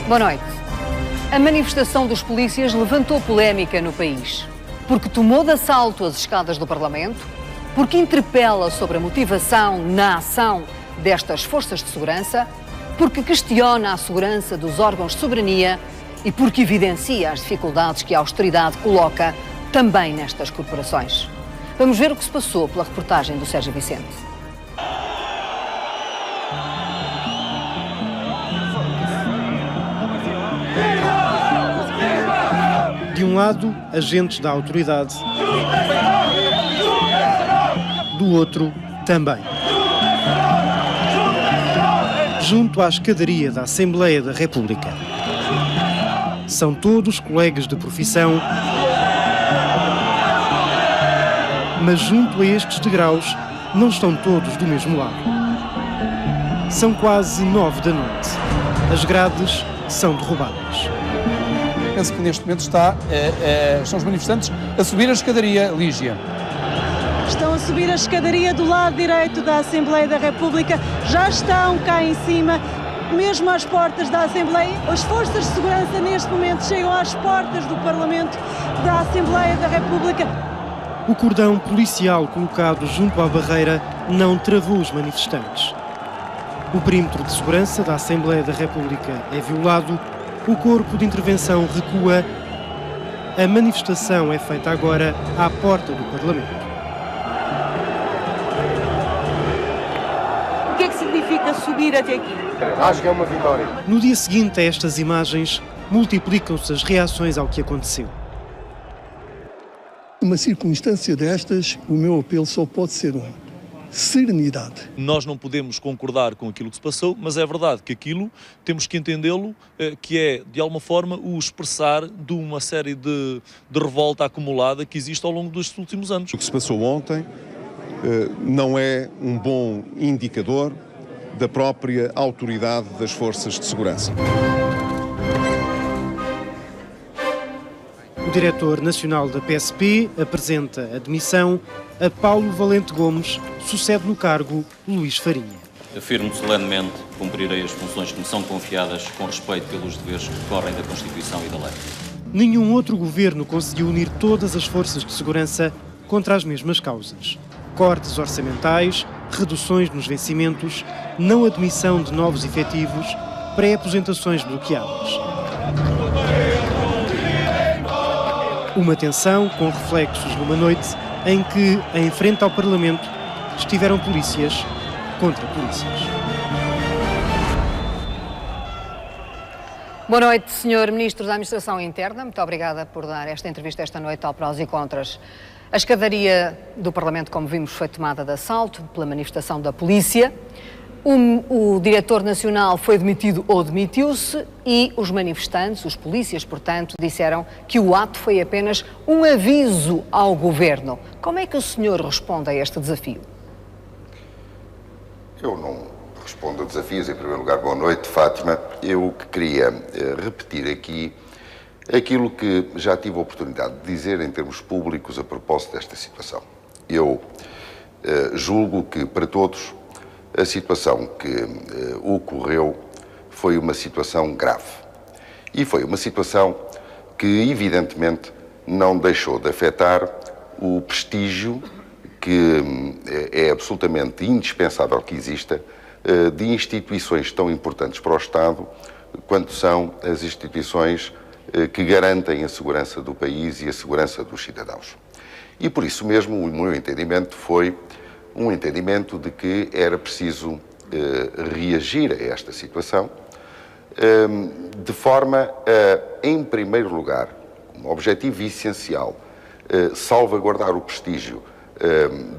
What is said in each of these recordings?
Boa noite. A manifestação dos polícias levantou polémica no país, porque tomou de assalto as escadas do Parlamento, porque interpela sobre a motivação na ação destas forças de segurança, porque questiona a segurança dos órgãos de soberania e porque evidencia as dificuldades que a austeridade coloca também nestas corporações. Vamos ver o que se passou pela reportagem do Sérgio Vicente. De um lado, agentes da autoridade. Do outro, também. Junto à escadaria da Assembleia da República. São todos colegas de profissão, mas junto a estes degraus não estão todos do mesmo lado. São quase 9 da noite. As grades são derrubadas. Penso que neste momento estão os manifestantes a subir a escadaria, Lígia. Estão a subir a escadaria do lado direito da Assembleia da República, já estão cá em cima, mesmo às portas da Assembleia. As forças de segurança neste momento chegam às portas do Parlamento da Assembleia da República. O cordão policial colocado junto à barreira não travou os manifestantes. O perímetro de segurança da Assembleia da República é violado, o corpo de intervenção recua. A manifestação é feita agora à porta do Parlamento. O que é que significa subir até aqui? Acho que é uma vitória. No dia seguinte a estas imagens, multiplicam-se as reações ao que aconteceu. Numa circunstância destas, o meu apelo só pode ser um: serenidade. Nós não podemos concordar com aquilo que se passou, mas é verdade que aquilo temos que entendê-lo, que é, de alguma forma, o expressar de uma série de revolta acumulada que existe ao longo dos últimos anos. O que se passou ontem não é um bom indicador da própria autoridade das forças de segurança. O diretor nacional da PSP apresenta a demissão. A Paulo Valente Gomes sucede no cargo Luís Farinha. Afirmo solenemente que cumprirei as funções que me são confiadas com respeito pelos deveres que decorrem da Constituição e da lei. Nenhum outro governo conseguiu unir todas as forças de segurança contra as mesmas causas. Cortes orçamentais, reduções nos vencimentos, não admissão de novos efetivos, pré-aposentações bloqueadas. Uma tensão com reflexos numa noite em que, em frente ao Parlamento, estiveram polícias contra polícias. Boa noite, Sr. Ministro da Administração Interna. Muito obrigada por dar esta entrevista esta noite ao Prós e Contras. A escadaria do Parlamento, como vimos, foi tomada de assalto pela manifestação da polícia. O diretor nacional foi demitido ou demitiu-se e os manifestantes, os polícias, portanto, disseram que o ato foi apenas um aviso ao governo. Como é que o senhor responde a este desafio? Eu não respondo a desafios. Em primeiro lugar, boa noite, Fátima. Eu que queria repetir aqui aquilo que já tive a oportunidade de dizer em termos públicos a propósito desta situação. Eu julgo que, para todos, a situação que ocorreu foi uma situação grave. E foi uma situação que, evidentemente, não deixou de afetar o prestígio que é absolutamente indispensável que exista de instituições tão importantes para o Estado quanto são as instituições que garantem a segurança do país e a segurança dos cidadãos. E por isso mesmo o meu entendimento foi um entendimento de que era preciso reagir a esta situação de forma a, em primeiro lugar, um objetivo essencial, salvaguardar o prestígio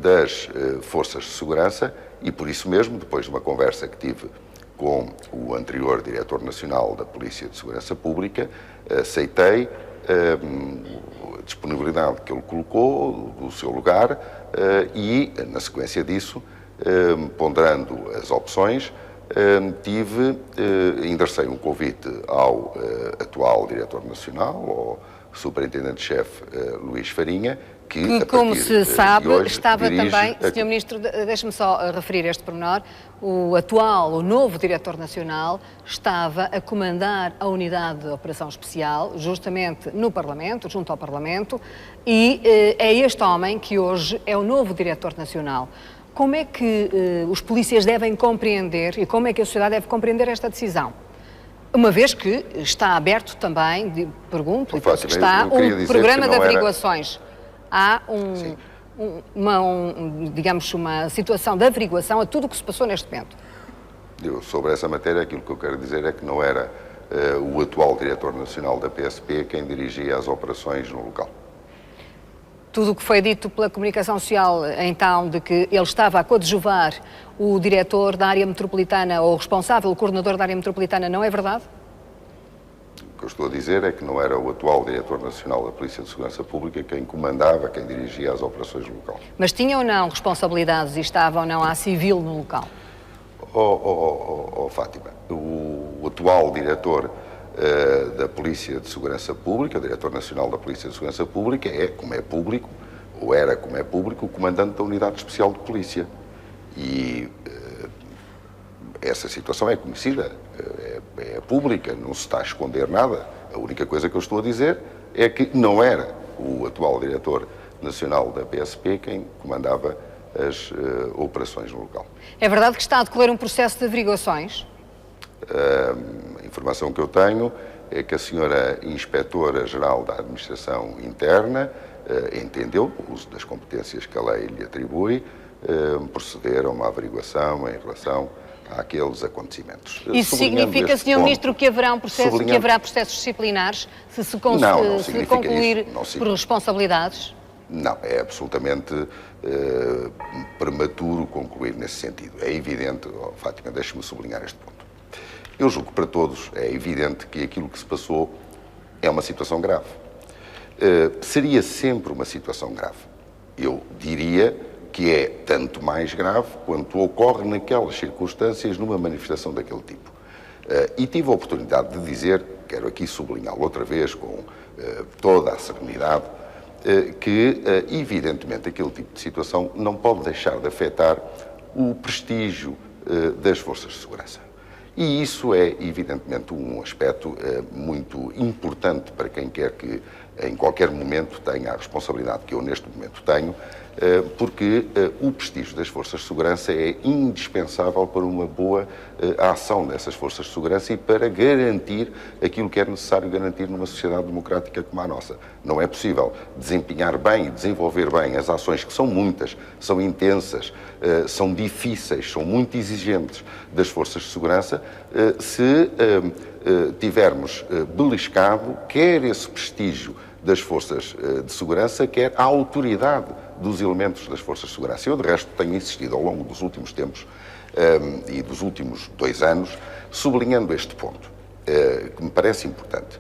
das forças de segurança e por isso mesmo, depois de uma conversa que tive com o anterior Diretor Nacional da Polícia de Segurança Pública, aceitei a disponibilidade que ele colocou do seu lugar e, na sequência disso, ponderando as opções, enderecei um convite ao atual Diretor Nacional, ao Superintendente-Chefe Luís Farinha, que como se sabe, estava também, Sr. Ministro, deixe-me só referir este pormenor, o novo Diretor Nacional estava a comandar a unidade de operação especial, justamente no Parlamento, junto ao Parlamento, e é este homem que hoje é o novo Diretor Nacional. Como é que os polícias devem compreender e como é que a sociedade deve compreender esta decisão? Uma vez que está aberto também, pergunto, que está um programa de averiguações. Há digamos, uma situação de averiguação a tudo o que se passou neste momento. Sobre essa matéria, aquilo que eu quero dizer é que não era o atual Diretor Nacional da PSP quem dirigia as operações no local. Tudo o que foi dito pela comunicação social, então, de que ele estava a coadjuvar o diretor da área metropolitana ou o responsável, o coordenador da área metropolitana, não é verdade? O que eu estou a dizer é que não era o atual Diretor Nacional da Polícia de Segurança Pública quem comandava, quem dirigia as operações no local. Mas tinha ou não responsabilidades e estava ou não à civil no local? Fátima, o atual Diretor da Polícia de Segurança Pública, Diretor Nacional da Polícia de Segurança Pública, é, como é público, ou era, como é público, o comandante da Unidade Especial de Polícia. E essa situação é conhecida, é pública, não se está a esconder nada. A única coisa que eu estou a dizer é que não era o atual Diretor Nacional da PSP quem comandava as operações no local. É verdade que está a decorrer um processo de averiguações? A informação que eu tenho é que a senhora Inspetora-Geral da Administração Interna entendeu, o uso das competências que a lei lhe atribui, proceder a uma averiguação em relação àqueles acontecimentos. Isso significa, Sr. Ministro, que haverá um processo, que haverá processos disciplinares se concluir por responsabilidades? Não, é absolutamente prematuro concluir nesse sentido. É evidente, Fátima, deixe-me sublinhar este ponto. Eu julgo que para todos é evidente que aquilo que se passou é uma situação grave. Seria sempre uma situação grave. Eu diria que é tanto mais grave quanto ocorre naquelas circunstâncias numa manifestação daquele tipo. E tive a oportunidade de dizer, quero aqui sublinhá-lo outra vez com toda a serenidade, que evidentemente aquele tipo de situação não pode deixar de afetar o prestígio das forças de segurança. E isso é, evidentemente, um aspecto muito importante para quem quer que, em qualquer momento, tenha a responsabilidade que eu, neste momento, tenho, porque o prestígio das forças de segurança é indispensável para uma boa ação dessas forças de segurança e para garantir aquilo que é necessário garantir numa sociedade democrática como a nossa. Não é possível desempenhar bem e desenvolver bem as ações que são muitas, são intensas, são difíceis, são muito exigentes das forças de segurança, se tivermos beliscado quer esse prestígio das forças de segurança, quer a autoridade dos elementos das forças de segurança. Eu, de resto, tenho insistido ao longo dos últimos tempos e dos últimos 2 anos, sublinhando este ponto, que me parece importante.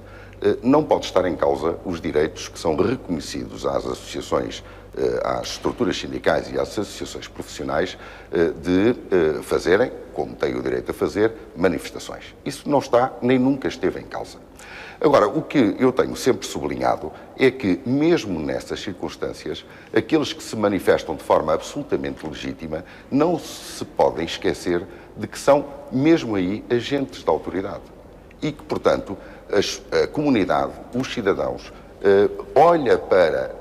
Não pode estar em causa os direitos que são reconhecidos às associações, às estruturas sindicais e às associações profissionais de fazerem, como têm o direito a fazer, manifestações. Isso não está, nem nunca esteve em causa. Agora, o que eu tenho sempre sublinhado é que, mesmo nessas circunstâncias, aqueles que se manifestam de forma absolutamente legítima não se podem esquecer de que são, mesmo aí, agentes da autoridade. E que, portanto, a comunidade, os cidadãos, olha para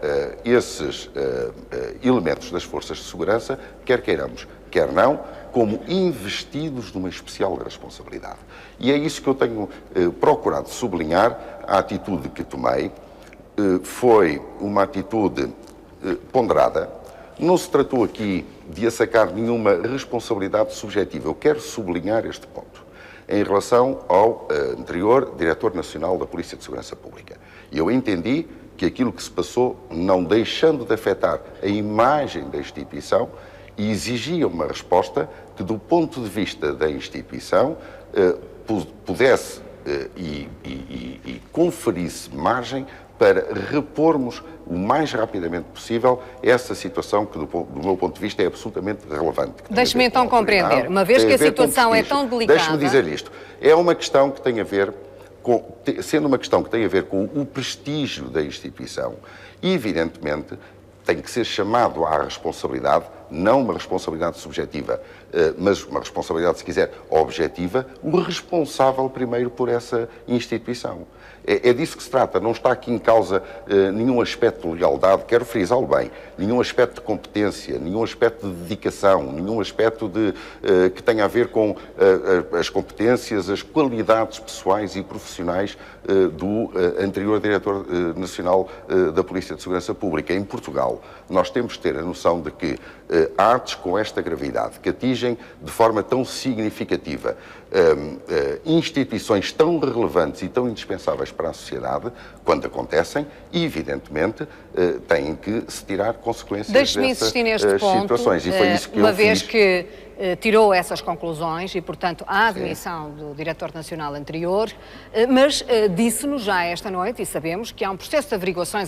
esses elementos das forças de segurança, quer queiramos, quer não, como investidos de uma especial responsabilidade. E é isso que eu tenho procurado sublinhar. A atitude que tomei foi uma atitude ponderada. Não se tratou aqui de assacar nenhuma responsabilidade subjetiva. Eu quero sublinhar este ponto em relação ao anterior Diretor Nacional da Polícia de Segurança Pública. Eu entendi que aquilo que se passou, não deixando de afetar a imagem da instituição, exigia uma resposta que, do ponto de vista da instituição, pudesse e conferisse margem para repormos o mais rapidamente possível essa situação que, do meu ponto de vista, é absolutamente relevante. Deixe-me então compreender, uma vez que a situação é tão delicada... Deixe-me dizer isto. É uma questão que tem a ver com, sendo uma questão que tem a ver com o prestígio da instituição, evidentemente, tem que ser chamado à responsabilidade, não uma responsabilidade subjetiva, mas uma responsabilidade, se quiser, objetiva, o responsável primeiro por essa instituição. É disso que se trata, não está aqui em causa nenhum aspecto de lealdade, quero frisá-lo bem, nenhum aspecto de competência, nenhum aspecto de dedicação, nenhum aspecto que tenha a ver com as competências, as qualidades pessoais e profissionais do anterior Diretor Nacional da Polícia de Segurança Pública. Em Portugal, nós temos de ter a noção de que atos com esta gravidade, que atingem de forma tão significativa instituições tão relevantes e tão indispensáveis para a sociedade, quando acontecem, evidentemente, têm que se tirar consequências Deixe-me insistir neste ponto, situações. E foi isso que uma eu vez fiz. que tirou essas conclusões e, portanto, a admissão do Diretor Nacional anterior, mas disse-nos já esta noite, e sabemos, que há um processo de averiguações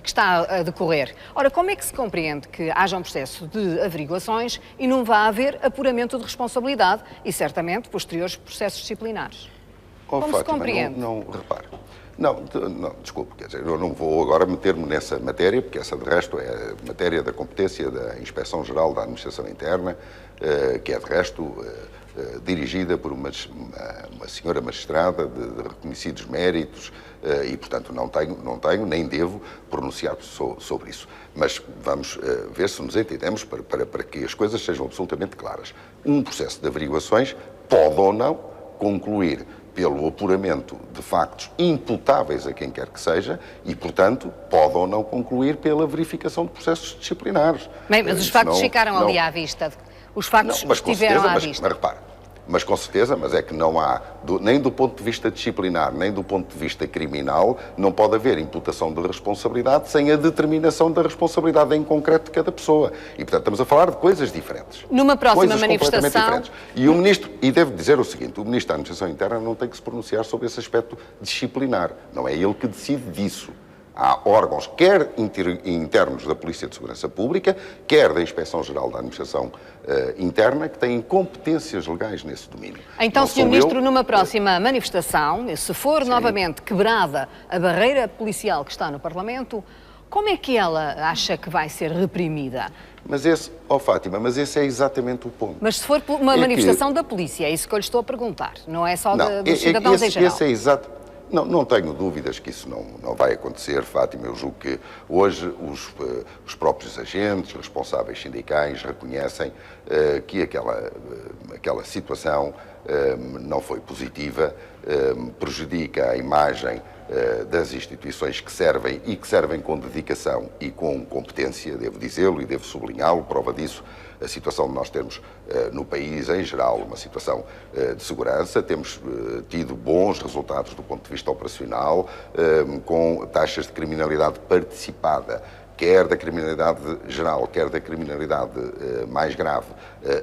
que está a decorrer. Ora, como é que se compreende que haja um processo de averiguações e não vá haver apuramento de responsabilidade e, certamente, posteriores processos disciplinares? Como Fátima, se compreende? Não, repare. Não, desculpe, quer dizer, eu não vou agora meter-me nessa matéria, porque essa, de resto, é matéria da competência da Inspeção-Geral da Administração Interna, que é, de resto, dirigida por uma senhora magistrada de reconhecidos méritos e, portanto, não tenho, nem devo pronunciar sobre isso. Mas vamos ver se nos entendemos para que as coisas sejam absolutamente claras. Um processo de averiguações pode ou não concluir pelo apuramento de factos imputáveis a quem quer que seja e, portanto, pode ou não concluir pela verificação de processos disciplinares. Bem, mas os factos ficaram ali à vista. Os factos estiveram à vista. Mas repare, mas com certeza, mas é que não há, nem do ponto de vista disciplinar, nem do ponto de vista criminal, não pode haver imputação de responsabilidade sem a determinação da responsabilidade em concreto de cada pessoa. E, portanto, estamos a falar de coisas diferentes. Numa próxima coisas manifestação... diferentes. E o Ministro, e devo dizer o seguinte, o Ministro da Administração Interna não tem que se pronunciar sobre esse aspecto disciplinar. Não é ele que decide disso. Há órgãos, quer internos da Polícia de Segurança Pública, quer da Inspeção-Geral da Administração Interna, que têm competências legais nesse domínio. Então, Sr. Ministro, numa próxima manifestação, se for novamente quebrada a barreira policial que está no Parlamento, como é que ela acha que vai ser reprimida? Mas Fátima, mas esse é exatamente o ponto. Mas se for uma manifestação da polícia, é isso que eu lhe estou a perguntar, não é só dos cidadãos em geral. Esse é exato. Não tenho dúvidas que isso não vai acontecer, Fátima. Eu julgo que hoje os próprios agentes, responsáveis sindicais, reconhecem que aquela situação não foi positiva, prejudica a imagem das instituições que servem com dedicação e com competência, devo dizê-lo e devo sublinhá-lo. Prova disso, a situação que nós temos no país em geral, uma situação de segurança. Temos tido bons resultados do ponto de vista operacional, com taxas de criminalidade participada, quer da criminalidade geral, quer da criminalidade mais grave,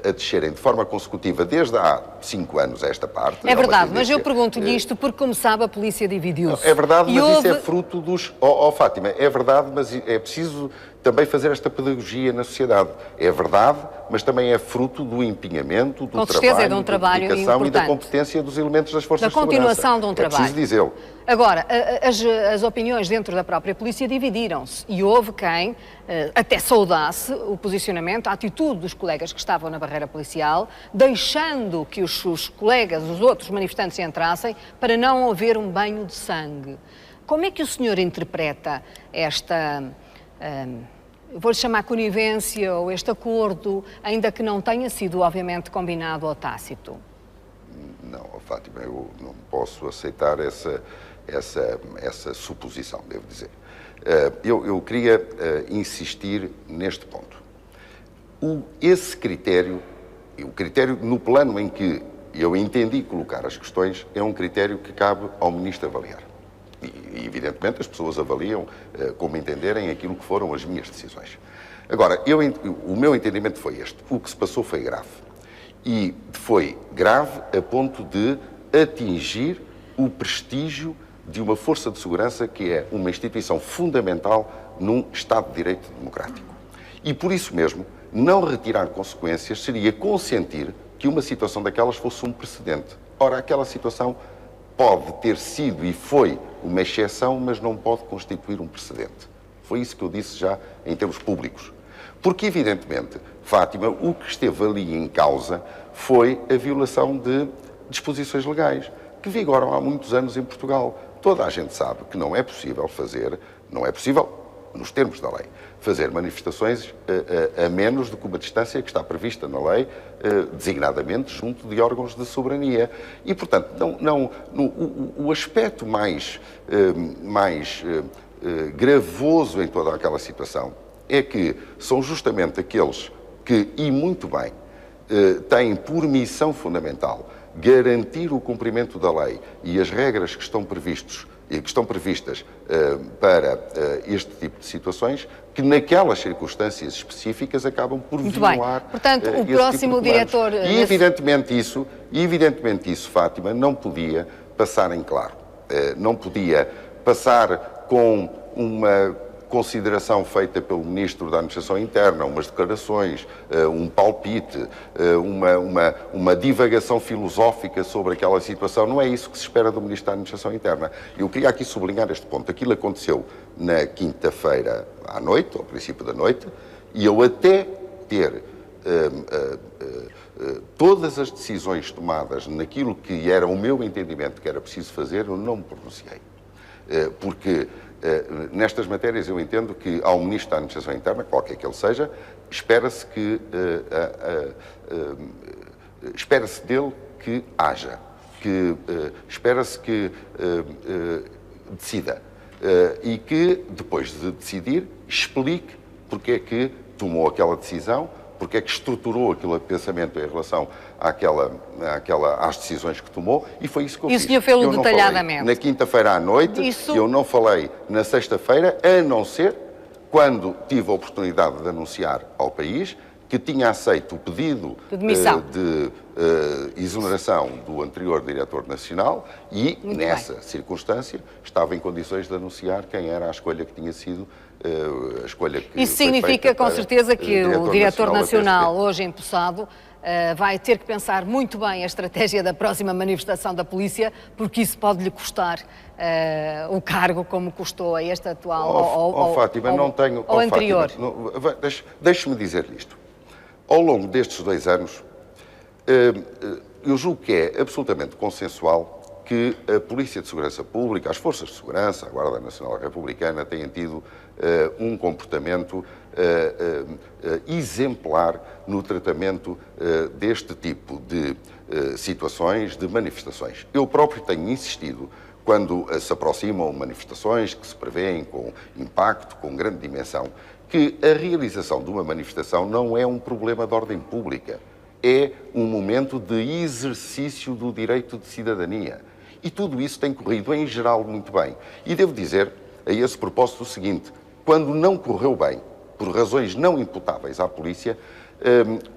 a descerem de forma consecutiva desde há 5 anos a esta parte. É verdade, mas eu pergunto-lhe isto porque, como sabe, a polícia dividiu-se. É verdade, mas isso é fruto dos... Fátima, é verdade, mas é preciso também fazer esta pedagogia na sociedade. É verdade, mas também é fruto do empenhamento, do trabalho, da dedicação e da competência dos elementos das forças de segurança. Da continuação de um trabalho. É preciso dizê-lo. Agora, as opiniões dentro da própria polícia dividiram-se e houve quem até saudasse o posicionamento, a atitude dos colegas que estavam na barreira policial, deixando que os colegas, os outros manifestantes entrassem para não haver um banho de sangue. Como é que o senhor interpreta esta... vou-lhe chamar conivência ou este acordo, ainda que não tenha sido, obviamente, combinado ou tácito? Não, Fátima, eu não posso aceitar essa suposição, devo dizer. Eu queria insistir neste ponto. Esse critério, o critério no plano em que eu entendi colocar as questões, é um critério que cabe ao Ministro avaliar. E, evidentemente, as pessoas avaliam como entenderem aquilo que foram as minhas decisões. Agora, o meu entendimento foi este. O que se passou foi grave. E foi grave a ponto de atingir o prestígio de uma força de segurança que é uma instituição fundamental num Estado de Direito democrático. E, por isso mesmo, não retirar consequências seria consentir que uma situação daquelas fosse um precedente. Ora, aquela situação pode ter sido e foi uma exceção, mas não pode constituir um precedente. Foi isso que eu disse já em termos públicos. Porque, evidentemente, Fátima, o que esteve ali em causa foi a violação de disposições legais que vigoram há muitos anos em Portugal. Toda a gente sabe que não é possível fazer, não é possível, nos termos da lei, fazer manifestações a menos do que uma distância que está prevista na lei, designadamente junto de órgãos de soberania. E, portanto, o aspecto mais gravoso em toda aquela situação é que são justamente aqueles que, e muito bem, têm por missão fundamental garantir o cumprimento da lei e as regras que estão previstas para este tipo de situações, que naquelas circunstâncias específicas acabam por violar. Portanto, o próximo diretor... E evidentemente isso, Fátima, não podia passar em claro. Não podia passar com uma consideração feita pelo Ministro da Administração Interna, umas declarações, um palpite, uma divagação filosófica sobre aquela situação. Não é isso que se espera do Ministro da Administração Interna. Eu queria aqui sublinhar este ponto. Aquilo aconteceu na quinta-feira à noite, ao princípio da noite, e eu até ter todas as decisões tomadas naquilo que era o meu entendimento que era preciso fazer, eu não me pronunciei. Porque nestas matérias eu entendo que ao Ministro da Administração Interna, qualquer que ele seja, espera-se dele que haja, espera-se que decida e que, depois de decidir, explique porque é que tomou aquela decisão, porque é que estruturou aquele pensamento em relação às decisões que tomou, e foi isso que eu fiz. E o senhor fez-o detalhadamente? Na quinta-feira à noite, eu não falei na sexta-feira, a não ser quando tive a oportunidade de anunciar ao país que tinha aceito o pedido de exoneração do anterior diretor nacional e, nessa circunstância, estava em condições de anunciar quem era a escolha que tinha sido a escolha que Isso significa, com certeza, que o diretor nacional, hoje empossado, vai ter que pensar muito bem a estratégia da próxima manifestação da polícia, porque isso pode-lhe custar o cargo, como custou a este atual Fátima, não tenho, ou anterior. Deixe-me dizer-lhe isto. Ao longo destes 2 anos, eu julgo que é absolutamente consensual que a Polícia de Segurança Pública, as Forças de Segurança, a Guarda Nacional Republicana tenham tido um comportamento exemplar no tratamento deste tipo de situações, de manifestações. Eu próprio tenho insistido, quando se aproximam manifestações que se prevêem com impacto, com grande dimensão, que a realização de uma manifestação não é um problema de ordem pública, é um momento de exercício do direito de cidadania. E tudo isso tem corrido, em geral, muito bem. E devo dizer, a esse propósito, o seguinte: quando não correu bem, por razões não imputáveis à polícia,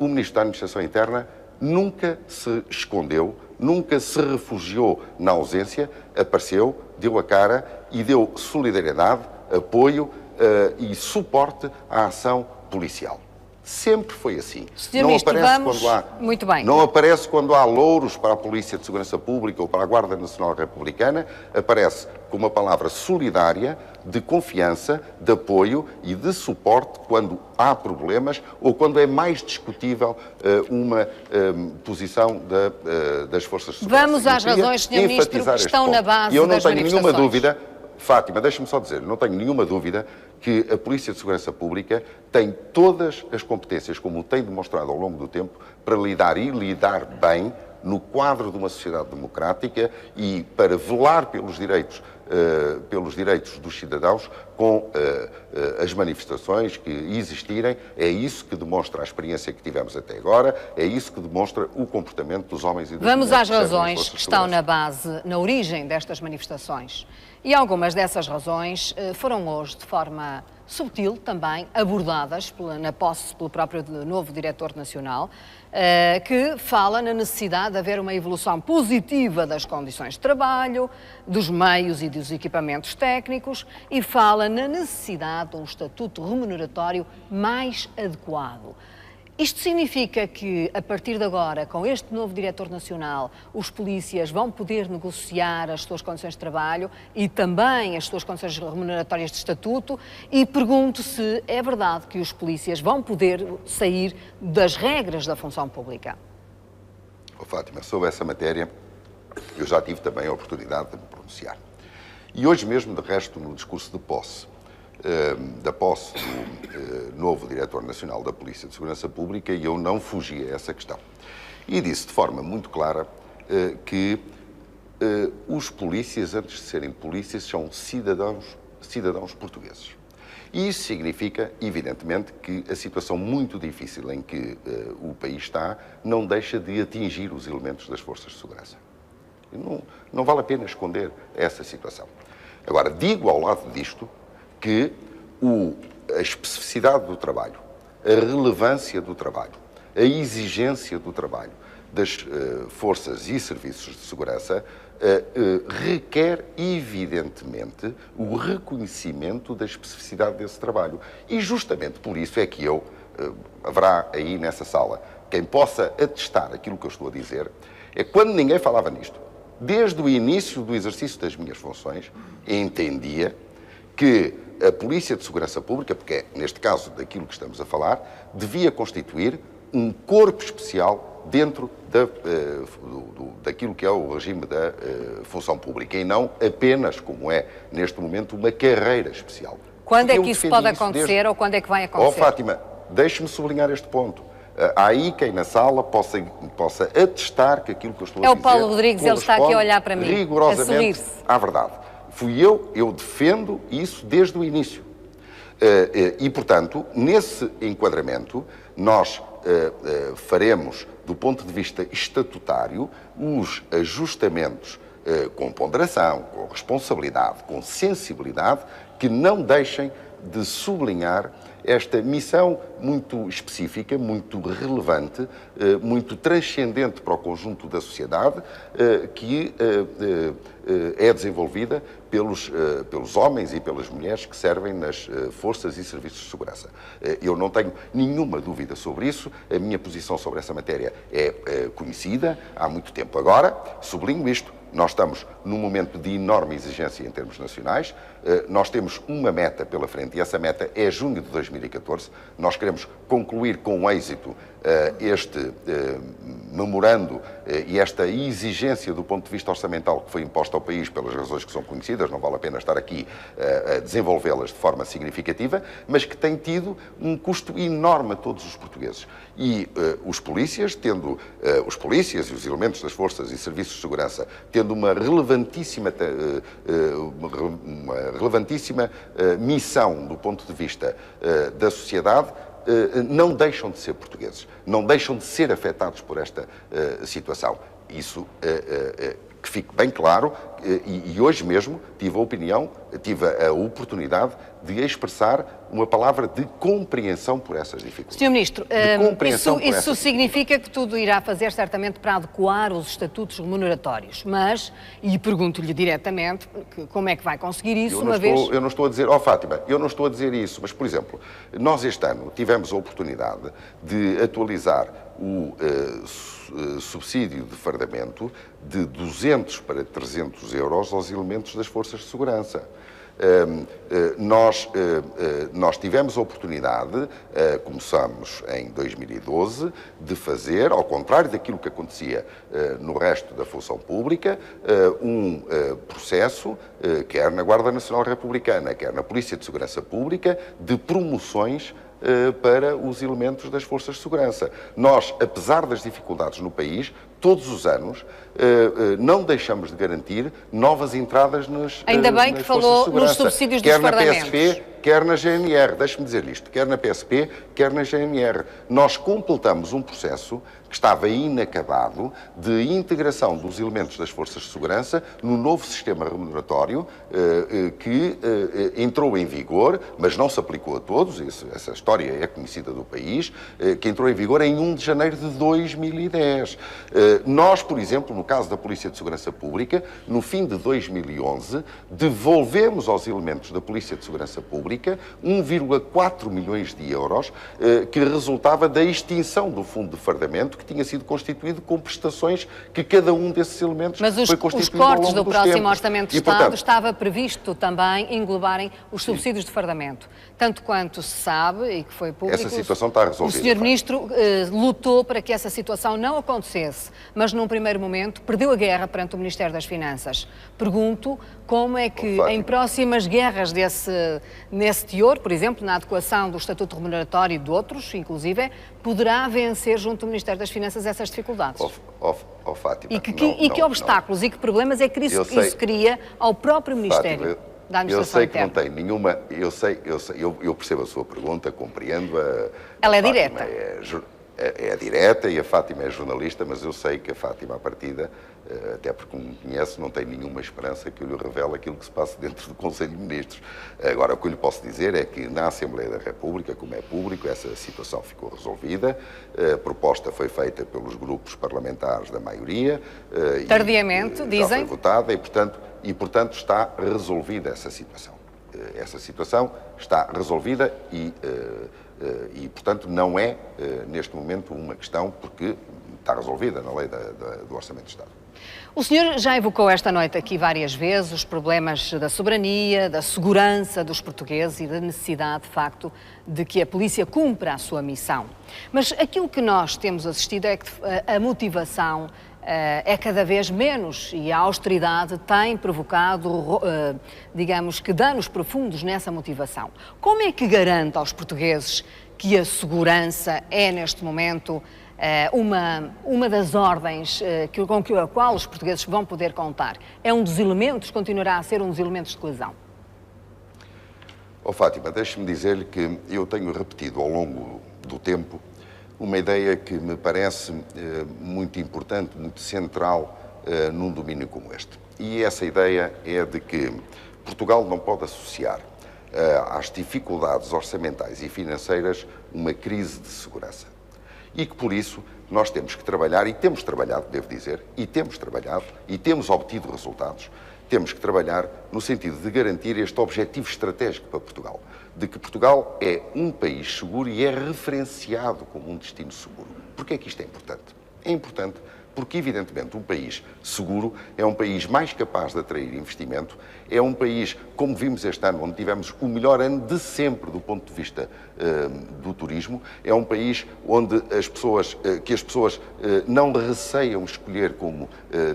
o Ministro da Administração Interna nunca se escondeu, nunca se refugiou na ausência, apareceu, deu a cara e deu solidariedade, apoio e suporte à ação policial. Sempre foi assim. Não aparece quando há louros para a Polícia de Segurança Pública ou para a Guarda Nacional Republicana, aparece com uma palavra solidária, de confiança, de apoio e de suporte quando há problemas ou quando é mais discutível uma posição das Forças de Segurança. Vamos às razões, Sr. Ministro, que estão na base das manifestações. E eu não tenho nenhuma dúvida, Fátima, deixe-me só dizer, não tenho nenhuma dúvida que a Polícia de Segurança Pública tem todas as competências, como tem demonstrado ao longo do tempo, para lidar bem no quadro de uma sociedade democrática e para velar pelos direitos dos cidadãos com as manifestações que existirem. É isso que demonstra a experiência que tivemos até agora, é isso que demonstra o comportamento dos homens e das mulheres. Vamos às razões que estão na base, na origem destas manifestações. E algumas dessas razões foram hoje, de forma subtil também, abordadas na posse pelo próprio novo diretor nacional, que fala na necessidade de haver uma evolução positiva das condições de trabalho, dos meios e dos equipamentos técnicos, e fala na necessidade de um estatuto remuneratório mais adequado. Isto significa que, a partir de agora, com este novo diretor nacional, os polícias vão poder negociar as suas condições de trabalho e também as suas condições remuneratórias de estatuto, e pergunto se é verdade que os polícias vão poder sair das regras da função pública. Fátima, sobre essa matéria, eu já tive também a oportunidade de me pronunciar. E hoje mesmo, de resto, no discurso de posse, da posse do novo Diretor Nacional da Polícia de Segurança Pública, e eu não fugi a essa questão. E disse de forma muito clara que os polícias, antes de serem polícias, são cidadãos portugueses. E isso significa, evidentemente, que a situação muito difícil em que o país está não deixa de atingir os elementos das forças de segurança. Não vale a pena esconder essa situação. Agora, digo ao lado disto que a especificidade do trabalho, a relevância do trabalho, a exigência do trabalho das forças e serviços de segurança requer, evidentemente, o reconhecimento da especificidade desse trabalho. E justamente por isso é que haverá aí nessa sala, quem possa atestar aquilo que eu estou a dizer, é que quando ninguém falava nisto, desde o início do exercício das minhas funções, entendia que a Polícia de Segurança Pública, porque é, neste caso, daquilo que estamos a falar, devia constituir um corpo especial dentro daquilo que é o regime da função pública e não apenas, como é neste momento, uma carreira especial. Quando é que isso pode acontecer ou quando é que vai acontecer? Fátima, deixe-me sublinhar este ponto. Há aí quem na sala possa atestar que aquilo que eu estou a dizer... É o Paulo Rodrigues, ele está aqui a olhar para mim, rigorosamente à verdade. Fui eu defendo isso desde o início. E, portanto, nesse enquadramento, nós faremos, do ponto de vista estatutário, os ajustamentos com ponderação, com responsabilidade, com sensibilidade, que não deixem de sublinhar esta missão muito específica, muito relevante, muito transcendente para o conjunto da sociedade, que é desenvolvida pelos homens e pelas mulheres que servem nas forças e serviços de segurança. Eu não tenho nenhuma dúvida sobre isso, a minha posição sobre essa matéria é conhecida há muito tempo. Agora, sublinho isto, nós estamos num momento de enorme exigência em termos nacionais, nós temos uma meta pela frente e essa meta é junho de 2014. Nós queremos concluir com êxito este memorando e esta exigência do ponto de vista orçamental que foi imposta ao país pelas razões que são conhecidas, não vale a pena estar aqui a desenvolvê-las de forma significativa, mas que tem tido um custo enorme a todos os portugueses. E os polícias e os elementos das forças e serviços de segurança, tendo uma relevantíssima missão do ponto de vista da sociedade, não deixam de ser portugueses, não deixam de ser afetados por esta situação. Isso que fique bem claro, e hoje mesmo tive a oportunidade de expressar uma palavra de compreensão por essas dificuldades. Sr. Ministro, isso significa que tudo irá fazer certamente para adequar os estatutos remuneratórios, mas, e pergunto-lhe diretamente, como é que vai conseguir isso Eu não estou a dizer, Fátima, eu não estou a dizer isso, mas, por exemplo, nós este ano tivemos a oportunidade de atualizar o subsídio de fardamento de 200 para 300 euros aos elementos das forças de segurança. Nós tivemos a oportunidade, começamos em 2012, de fazer, ao contrário daquilo que acontecia no resto da função pública, um processo, quer na Guarda Nacional Republicana, quer na Polícia de Segurança Pública, de promoções para os elementos das forças de segurança. Nós, apesar das dificuldades no país, todos os anos, não deixamos de garantir novas entradas nas Ainda bem que falou nos subsídios dos fardamentos. Quer na PSP, quer na GNR. Deixe-me dizer-lhe isto. Quer na PSP, quer na GNR. Nós completamos um processo que estava inacabado de integração dos elementos das forças de segurança no novo sistema remuneratório que entrou em vigor, mas não se aplicou a todos, essa história é conhecida do país, que entrou em vigor em 1 de janeiro de 2010. Nós, por exemplo, no caso da Polícia de Segurança Pública, no fim de 2011, devolvemos aos elementos da Polícia de Segurança Pública República 1,4 milhões de euros que resultava da extinção do fundo de fardamento que tinha sido constituído com prestações que cada um desses elementos Mas foi constituído os cortes do próximo tempos. Orçamento de Estado, portanto, estava previsto também englobarem os subsídios de fardamento. Tanto quanto se sabe, e que foi público, essa situação está resolvida. O Sr. Ministro lutou para que essa situação não acontecesse, mas num primeiro momento perdeu a guerra perante o Ministério das Finanças. Pergunto como é que em próximas guerras nesse teor, por exemplo, na adequação do Estatuto Remuneratório e de outros, inclusive, poderá vencer junto do Ministério das Finanças essas dificuldades. Fátima, E que obstáculos e que problemas é que isso cria ao próprio Ministério? Fátima, da eu Administração sei que não tem nenhuma... Eu percebo a sua pergunta, compreendo-a. Ela é direta. É direta e a Fátima é jornalista, mas eu sei que a Fátima, à partida, até porque me conhece, não tem nenhuma esperança que eu lhe revele aquilo que se passa dentro do Conselho de Ministros. Agora, o que eu lhe posso dizer é que na Assembleia da República, como é público, essa situação ficou resolvida, a proposta foi feita pelos grupos parlamentares da maioria. Tardiamente, dizem. Já foi votada e, portanto, está resolvida essa situação. Essa situação está resolvida e, portanto, não é, neste momento, uma questão, porque está resolvida na lei do Orçamento de Estado. O senhor já evocou esta noite aqui várias vezes os problemas da soberania, da segurança dos portugueses e da necessidade, de facto, de que a polícia cumpra a sua missão. Mas aquilo que nós temos assistido é que a motivação é cada vez menos e a austeridade tem provocado, digamos que, danos profundos nessa motivação. Como é que garante aos portugueses que a segurança é, neste momento, uma das ordens com a qual os portugueses vão poder contar? É um dos elementos, continuará a ser um dos elementos de coesão? Fátima, deixe-me dizer-lhe que eu tenho repetido ao longo do tempo uma ideia que me parece muito importante, muito central num domínio como este. E essa ideia é de que Portugal não pode associar às dificuldades orçamentais e financeiras uma crise de segurança. E que, por isso, nós temos que trabalhar, e temos trabalhado, devo dizer, e temos trabalhado, e temos obtido resultados, temos que trabalhar no sentido de garantir este objetivo estratégico para Portugal, de que Portugal é um país seguro e é referenciado como um destino seguro. Porquê é que isto é importante? É importante porque, evidentemente, um país seguro é um país mais capaz de atrair investimento, é um país, como vimos este ano, onde tivemos o melhor ano de sempre do ponto de vista do turismo, é um país onde as pessoas não receiam escolher como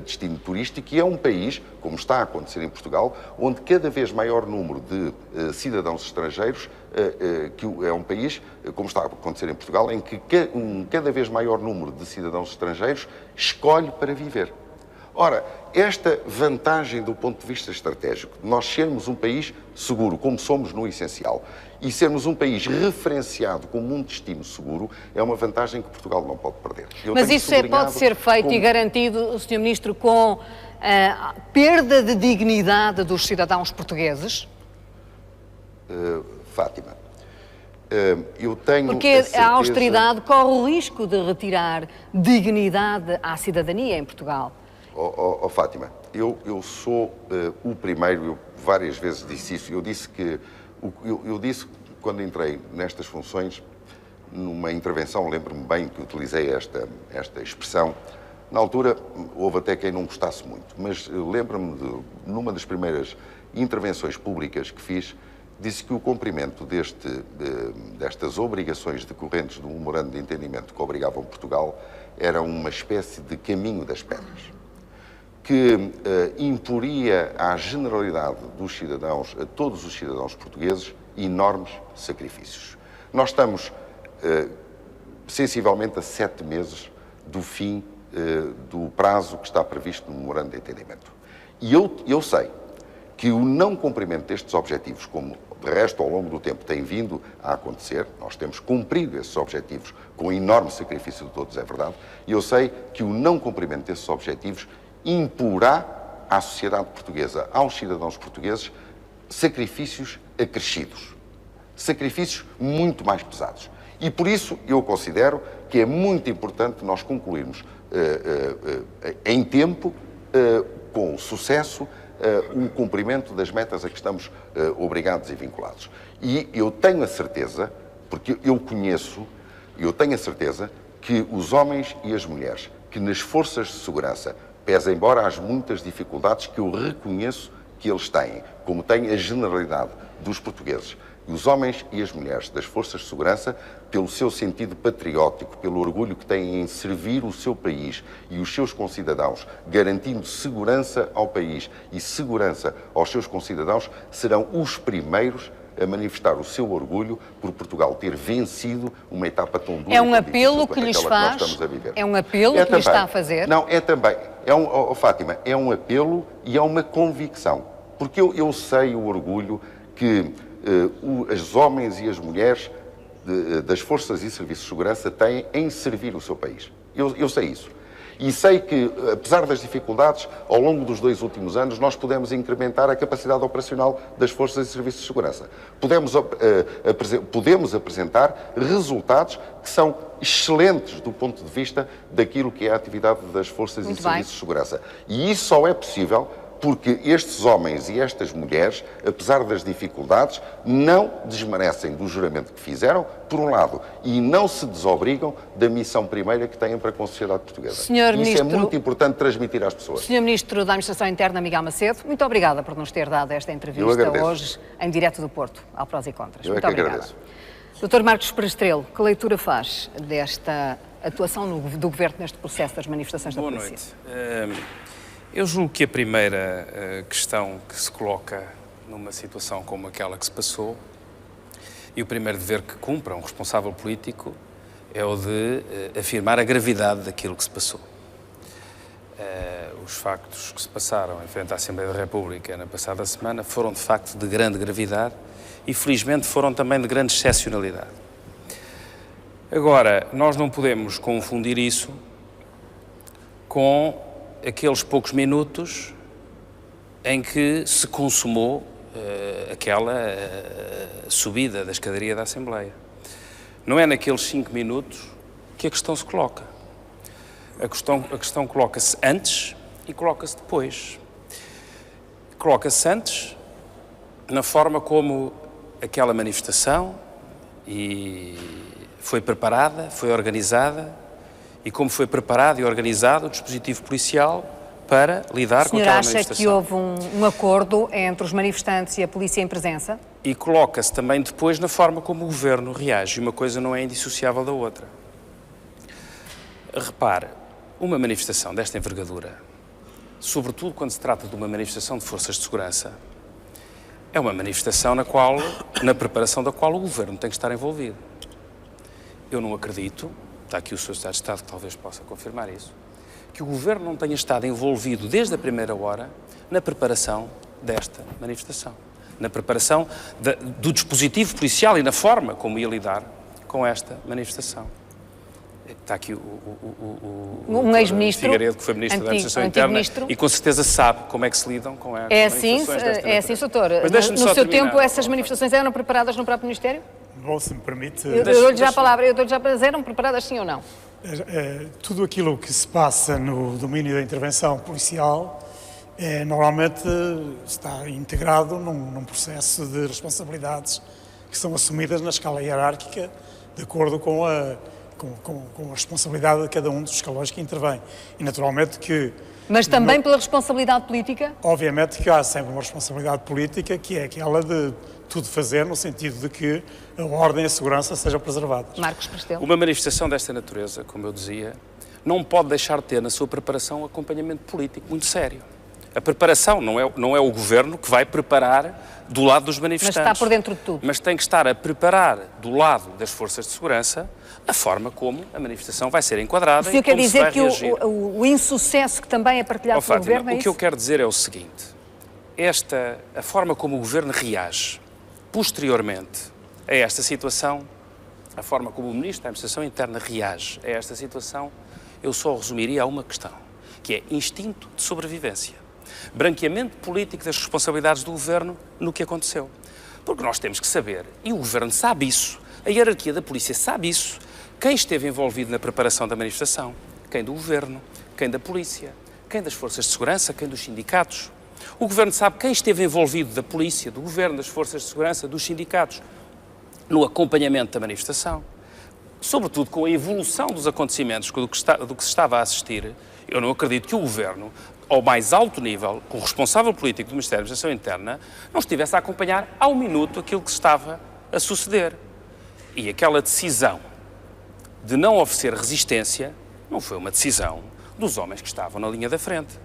destino turístico e é um país, como está a acontecer em Portugal, onde cada vez maior número de cidadãos estrangeiros, que é um país, como está a acontecer em Portugal, em que cada vez maior número de cidadãos estrangeiros escolhe para viver. Ora, esta vantagem do ponto de vista estratégico, de nós sermos um país seguro, como somos no essencial, e sermos um país referenciado como um destino seguro, é uma vantagem que Portugal não pode perder. Mas isso pode ser feito e garantido, Sr. Ministro, com a perda de dignidade dos cidadãos portugueses? Fátima, eu tenho porque a austeridade corre o risco de retirar dignidade à cidadania em Portugal. Fátima, eu sou o primeiro, eu várias vezes disse isso, eu disse quando entrei nestas funções, numa intervenção, lembro-me bem que utilizei esta expressão, na altura houve até quem não gostasse muito, mas lembro-me de, numa das primeiras intervenções públicas que fiz, disse que o cumprimento destas obrigações decorrentes do memorando de entendimento que obrigavam Portugal era uma espécie de caminho das pedras, que imporia à generalidade dos cidadãos, a todos os cidadãos portugueses, enormes sacrifícios. Nós estamos sensivelmente a 7 meses do fim do prazo que está previsto no memorando de entendimento. E eu sei que o não cumprimento destes objetivos, como de resto ao longo do tempo tem vindo a acontecer, nós temos cumprido esses objetivos com enorme sacrifício de todos, é verdade, e eu sei que o não cumprimento desses objetivos imporá à sociedade portuguesa, aos cidadãos portugueses, sacrifícios acrescidos, sacrifícios muito mais pesados. E por isso eu considero que é muito importante nós concluirmos em tempo, com sucesso, o cumprimento das metas a que estamos obrigados e vinculados. E eu tenho a certeza, porque eu tenho a certeza que os homens e as mulheres que nas forças de segurança, pese embora as muitas dificuldades que eu reconheço que eles têm, como tem a generalidade dos portugueses, e os homens e as mulheres das forças de segurança, pelo seu sentido patriótico, pelo orgulho que têm em servir o seu país e os seus concidadãos, garantindo segurança ao país e segurança aos seus concidadãos, serão os primeiros a manifestar o seu orgulho por Portugal ter vencido uma etapa tão dura. É um apelo que lhes faz? É um apelo que lhes está a fazer? Não, é também. Fátima, é um apelo e é uma convicção. Porque eu sei o orgulho que os homens e as mulheres das forças e serviços de segurança têm em servir o seu país. Eu sei isso. E sei que, apesar das dificuldades, ao longo dos 2 últimos anos, nós podemos incrementar a capacidade operacional das forças e serviços de segurança. Podemos apresentar resultados que são excelentes do ponto de vista daquilo que é a atividade das forças e serviços de segurança. E isso só é possível porque estes homens e estas mulheres, apesar das dificuldades, não desmerecem do juramento que fizeram, por um lado, e não se desobrigam da missão primeira que têm para com a sociedade portuguesa. Isso é muito importante transmitir às pessoas. Sr. Ministro da Administração Interna, Miguel Macedo, muito obrigada por nos ter dado esta entrevista hoje, em direto do Porto, ao Prós e Contras. Muito obrigada. Agradeço. Dr. Marcos Perestrelo, que leitura faz desta atuação do Governo neste processo das manifestações da polícia? Boa noite. Eu julgo que a primeira questão que se coloca numa situação como aquela que se passou e o primeiro dever que cumpre um responsável político é o de afirmar a gravidade daquilo que se passou. Os factos que se passaram em frente à Assembleia da República na passada semana foram de facto de grande gravidade e felizmente foram também de grande excepcionalidade. Agora, nós não podemos confundir isso com aqueles poucos minutos em que se consumou aquela subida da escadaria da Assembleia. Não é naqueles 5 minutos que a questão se coloca. A questão coloca-se antes e coloca-se depois. Coloca-se antes na forma como aquela manifestação foi preparada, foi organizada, e como foi preparado e organizado o dispositivo policial para lidar com aquela manifestação. O senhor acha que houve um acordo entre os manifestantes e a polícia em presença? E coloca-se também depois na forma como o Governo reage. Uma coisa não é indissociável da outra. Repare, uma manifestação desta envergadura, sobretudo quando se trata de uma manifestação de forças de segurança, é uma manifestação na preparação da qual o Governo tem que estar envolvido. Eu não acredito, está aqui o Sr. Secretário de Estado que talvez possa confirmar isso, que o Governo não tenha estado envolvido desde a primeira hora na preparação desta manifestação, na preparação do dispositivo policial e na forma como ia lidar com esta manifestação. Está aqui um ex-ministro, Figueiredo, que foi Ministro da Administração Interna e com certeza sabe como é que se lidam com estas manifestações desta natureza. É assim, doutor. No seu tempo, essas manifestações eram preparadas no próprio Ministério? Bom, se me permite... Eu dou-lhe já a palavra, eram preparadas sim ou não? Tudo aquilo que se passa no domínio da intervenção policial normalmente está integrado num processo de responsabilidades que são assumidas na escala hierárquica de acordo com a responsabilidade de cada um dos escalões que intervém. E naturalmente que... Mas também pela responsabilidade política? Obviamente que há sempre uma responsabilidade política que é aquela de tudo fazer no sentido de que a ordem e a segurança sejam preservadas. Marcos Perestrelo. Uma manifestação desta natureza, como eu dizia, não pode deixar de ter na sua preparação um acompanhamento político muito sério. A preparação não é o Governo que vai preparar do lado dos manifestantes. Mas está por dentro de tudo. Mas tem que estar a preparar do lado das forças de segurança a forma como a manifestação vai ser enquadrada e como se vai reagir. O senhor quer dizer que o insucesso que também é partilhado pelo Governo é isso? O que eu quero dizer é o seguinte, a forma como o Governo reage posteriormente a esta situação, a forma como o Ministro da Administração Interna reage a esta situação, eu só resumiria a uma questão, que é instinto de sobrevivência. Branqueamento político das responsabilidades do Governo no que aconteceu. Porque nós temos que saber, e o Governo sabe isso, a hierarquia da polícia sabe isso, quem esteve envolvido na preparação da manifestação, quem do Governo, quem da polícia, quem das forças de segurança, quem dos sindicatos. O Governo sabe quem esteve envolvido da polícia, do Governo, das forças de segurança, dos sindicatos, no acompanhamento da manifestação. Sobretudo com a evolução dos acontecimentos, do que se estava a assistir, eu não acredito que o Governo, ao mais alto nível, com o responsável político do Ministério da Administração Interna, não estivesse a acompanhar ao minuto aquilo que se estava a suceder. E aquela decisão de não oferecer resistência não foi uma decisão dos homens que estavam na linha da frente.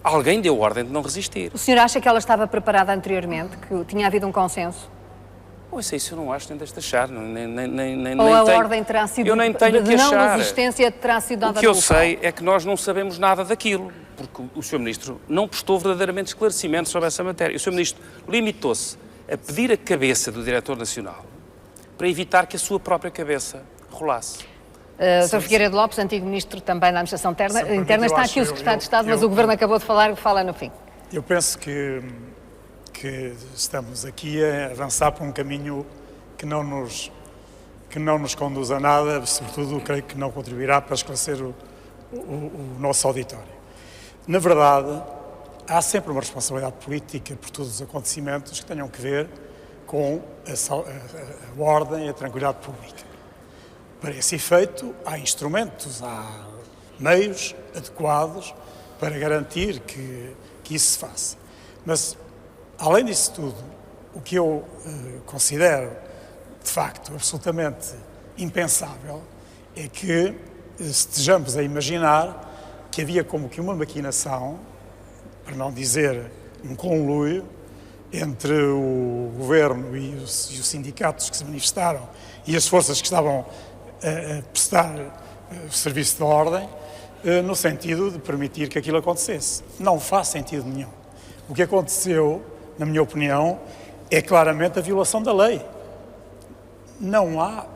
Alguém deu ordem de não resistir. O senhor acha que ela estava preparada anteriormente, que tinha havido um consenso? Isso eu não acho, nem deixo de achar. Ou a ordem terá sido eu nem tenho que achar. Não resistência terá sido dada. O que eu sei é que nós não sabemos nada daquilo, porque o Sr. Ministro não prestou verdadeiramente esclarecimentos sobre essa matéria. O Sr. Ministro limitou-se a pedir a cabeça do Diretor Nacional para evitar que a sua própria cabeça rolasse. Sr. Figueiredo Lopes, antigo Ministro também da Administração Interna, está aqui o Secretário de Estado, mas o Governo acabou de falar, fala no fim. Eu penso que estamos aqui a avançar por um caminho que não nos conduz a nada, sobretudo creio que não contribuirá para esclarecer o nosso auditório. Na verdade, há sempre uma responsabilidade política por todos os acontecimentos que tenham que ver com a ordem e a tranquilidade pública. Para esse efeito, há instrumentos, há meios adequados para garantir que isso se faça. Mas, além disso tudo, o que eu considero, de facto, absolutamente impensável é que estejamos a imaginar que havia como que uma maquinação, para não dizer um conluio, entre o Governo e os sindicatos que se manifestaram e as forças que estavam a prestar serviço de ordem, no sentido de permitir que aquilo acontecesse. Não faz sentido nenhum. O que aconteceu, na minha opinião, é claramente a violação da lei. Não há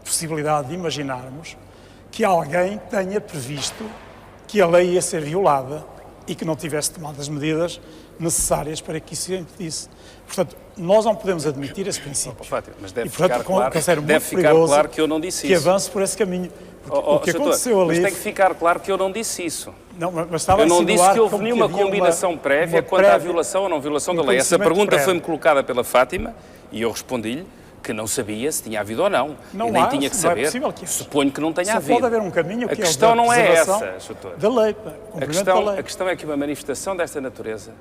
possibilidade de imaginarmos que alguém tenha previsto que a lei ia ser violada e que não tivesse tomado as medidas necessárias para que isso se impedisse. Portanto, nós não podemos admitir esse princípio. Fátima, mas deve e, portanto, ficar claro que eu não disse isso. Que avance por esse caminho. O que aconteceu ali... Mas tem que ficar claro que eu não disse isso. Não, mas estava eu não disse que houve nenhuma combinação prévia quanto à violação ou não violação da lei. Essa pergunta foi-me colocada pela Fátima e eu respondi-lhe que não sabia se tinha havido ou não. Não e nem há, tinha que saber. Não é que Suponho que não tenha só havido. Pode haver um caminho que a questão não é essa, Soutor. Da lei, a questão é que uma manifestação desta natureza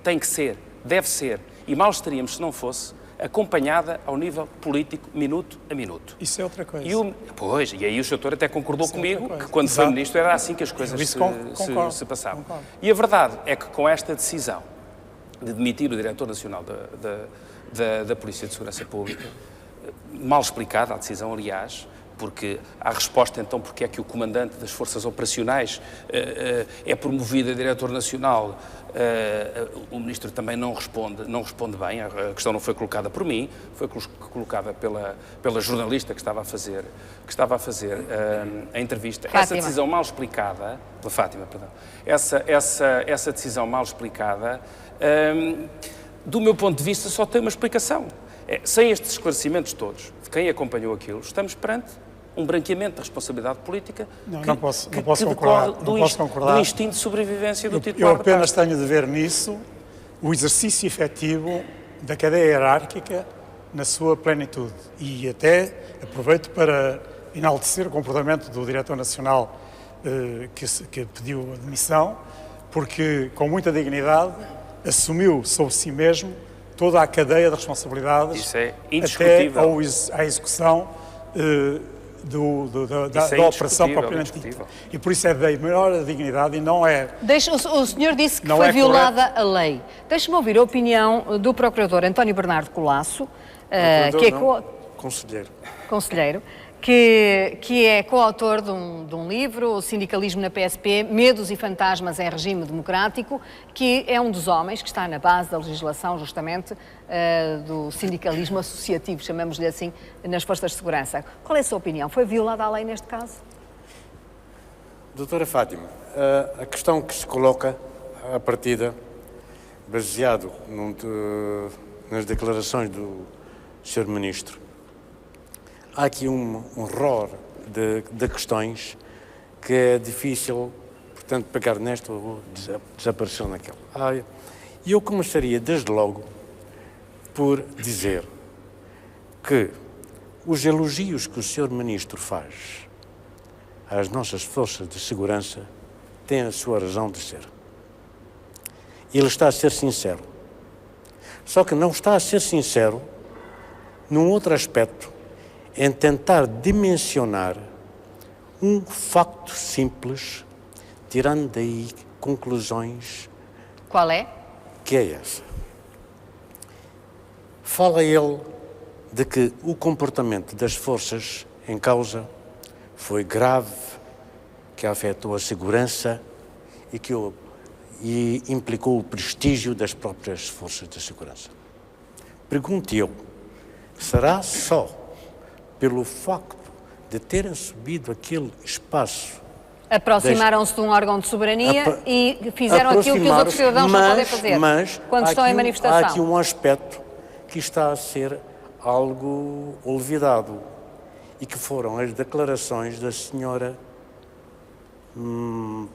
tem que ser, deve ser, e mal estaríamos se não fosse, acompanhada ao nível político, minuto a minuto. Isso é outra coisa. E aí o Soutor até concordou comigo que quando foi Ministro era assim que as coisas se passavam. Concordo. E a verdade é que com esta decisão de demitir o Diretor Nacional da Polícia de Segurança Pública, mal explicada a decisão, aliás, porque há resposta então porque é que o comandante das forças operacionais é promovido a Diretor Nacional, o Ministro também não responde bem, a questão não foi colocada por mim, foi colocada pela jornalista que estava a fazer a entrevista. Fátima. Essa decisão mal explicada, pela Fátima, perdão, essa decisão mal explicada, do meu ponto de vista só tem uma explicação. Sem estes esclarecimentos todos, de quem acompanhou aquilo, estamos perante um branqueamento da responsabilidade política não posso concordar. Do instinto de sobrevivência do titular. Eu apenas tenho de ver nisso o exercício efetivo da cadeia hierárquica na sua plenitude. E até aproveito para enaltecer o comportamento do Diretor Nacional que pediu a demissão, porque com muita dignidade assumiu sobre si mesmo toda a cadeia de responsabilidades. Isso é indiscutível. Até à execução da operação propriamente dita. E por isso é da maior dignidade e não é... O senhor disse que foi violada a lei. Deixe-me ouvir a opinião do Procurador António Bernardo Colasso, que é Conselheiro, que é coautor de um livro, O Sindicalismo na PSP, Medos e Fantasmas em Regime Democrático, que é um dos homens que está na base da legislação, justamente, do sindicalismo associativo, chamamos-lhe assim, nas forças de segurança. Qual é a sua opinião? Foi violada a lei neste caso? Doutora Fátima, a questão que se coloca à partida, baseado nas declarações do Sr. Ministro, há aqui um horror de questões que é difícil, portanto, pegar nesta ou desapareceu naquela. E eu começaria, desde logo, por dizer que os elogios que o Sr. Ministro faz às nossas forças de segurança têm a sua razão de ser. Ele está a ser sincero. Só que não está a ser sincero num outro aspecto, em tentar dimensionar um facto simples, tirando daí conclusões. Qual é? Que é essa. Fala ele de que o comportamento das forças em causa foi grave, que afetou a segurança e implicou o prestígio das próprias forças de segurança. Pergunto eu, será só pelo facto de terem subido aquele espaço? Aproximaram-se de um órgão de soberania e fizeram aquilo que os outros cidadãos não podem fazer quando estão em manifestação. Há aqui um aspecto que está a ser algo olvidado e que foram as declarações da senhora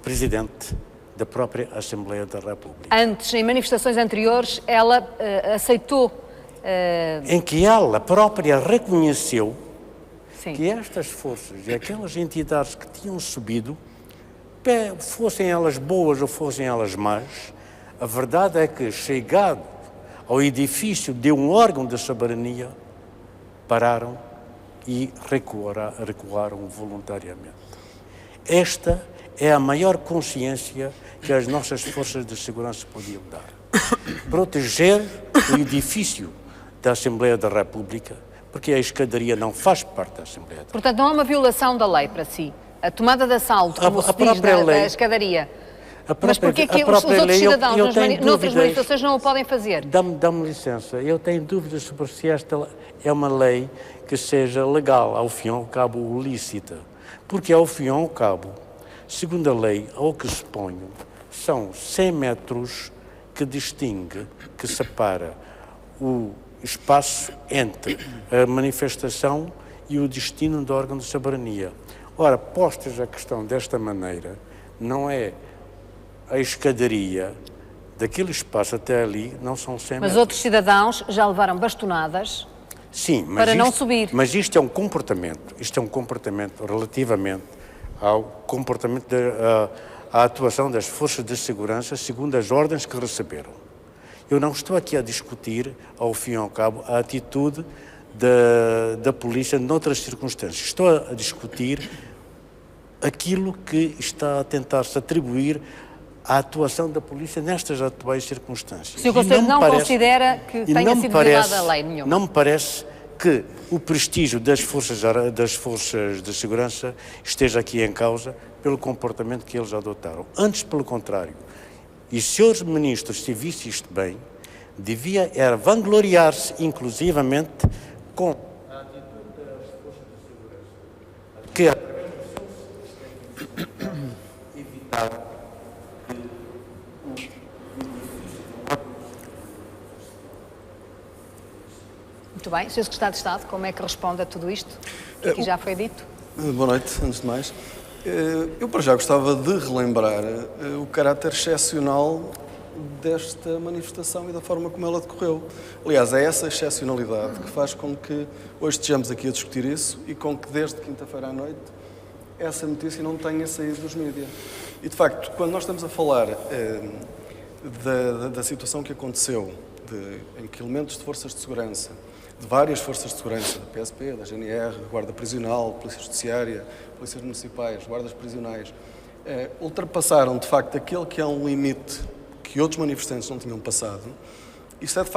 Presidente da própria Assembleia da República. Antes, em manifestações anteriores, ela aceitou... Em que ela própria reconheceu Sim. que estas forças e aquelas entidades que tinham subido, fossem elas boas ou fossem elas más, a verdade é que, chegado ao edifício de um órgão de soberania, pararam e recuaram voluntariamente. Esta é a maior consciência que as nossas forças de segurança podiam dar. Proteger o edifício da Assembleia da República, porque a escadaria não faz parte da Assembleia da República. Portanto, não há uma violação da lei para si. A tomada de assalto, como se diz, da escadaria. Mas porquê que os outros cidadãos noutras manifestações não o podem fazer? Dá-me licença, eu tenho dúvidas sobre se esta é uma lei que seja legal, ao fim e ao cabo lícita. Porque ao fim e ao cabo, segundo a lei, ao que suponho, são 100 metros que distingue, que separa o espaço entre a manifestação e o destino do órgão de soberania. Ora, postas a questão desta maneira, não é a escadaria daquele espaço até ali, não são 100 metros. Mas outros cidadãos já levaram bastonadas para não subir. Mas isto é um comportamento relativamente ao comportamento à atuação das forças de segurança segundo as ordens que receberam. Eu não estou aqui a discutir, ao fim e ao cabo, a atitude da polícia noutras circunstâncias. Estou a discutir aquilo que está a tentar-se atribuir à atuação da polícia nestas atuais circunstâncias. O Sr. Conselheiro não considera que tenha sido violada a lei nenhuma? Não me parece que o prestígio das forças de segurança esteja aqui em causa pelo comportamento que eles adotaram. Antes, pelo contrário. E os senhores ministros, se visse isto bem, devia era vangloriar-se, inclusivamente, com a atitude das forças de segurança, que evitar que o edifício... Muito bem. Sr. Secretário de Estado, como é que responde a tudo isto que aqui já foi dito? Boa noite, antes de mais. Eu, para já, gostava de relembrar o caráter excepcional desta manifestação e da forma como ela decorreu. Aliás, é essa excepcionalidade que faz com que hoje estejamos aqui a discutir isso e com que, desde quinta-feira à noite, essa notícia não tenha saído dos mídias. E, de facto, quando nós estamos a falar da situação que aconteceu, em que elementos de forças de segurança, de várias forças de segurança, da PSP, da GNR, Guarda Prisional, Polícia Judiciária, Polícias Municipais, Guardas Prisionais, ultrapassaram, de facto, aquele que é um limite que outros manifestantes não tinham passado. Isto é, de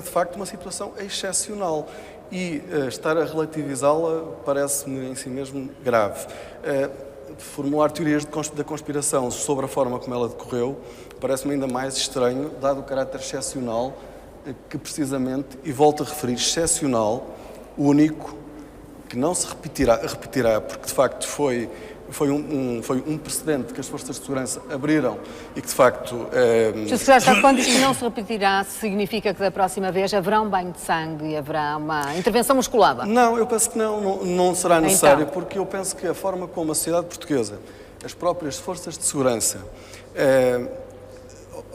facto, uma situação excepcional e estar a relativizá-la parece-me em si mesmo grave. Formular teorias da conspiração sobre a forma como ela decorreu parece-me ainda mais estranho, dado o caráter excepcional que precisamente, e volto a referir, excepcional, único, que não se repetirá, porque de facto foi um precedente que as forças de segurança abriram e que de facto... Sr. Secretário, quando diz que não se repetirá, significa que da próxima vez haverá um banho de sangue e haverá uma intervenção musculada? Não, eu penso que não será necessário, então, porque eu penso que a forma como a sociedade portuguesa as próprias forças de segurança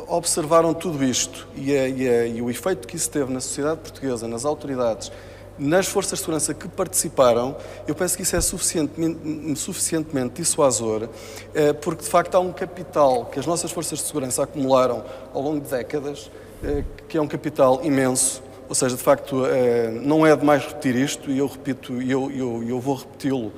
observaram tudo isto e o efeito que isso teve na sociedade portuguesa, nas autoridades, nas forças de segurança que participaram, eu penso que isso é suficientemente dissuasor, porque de facto há um capital que as nossas forças de segurança acumularam ao longo de décadas, que é um capital imenso. Ou seja, de facto, não é demais repetir isto, e eu repito, eu vou repeti-lo,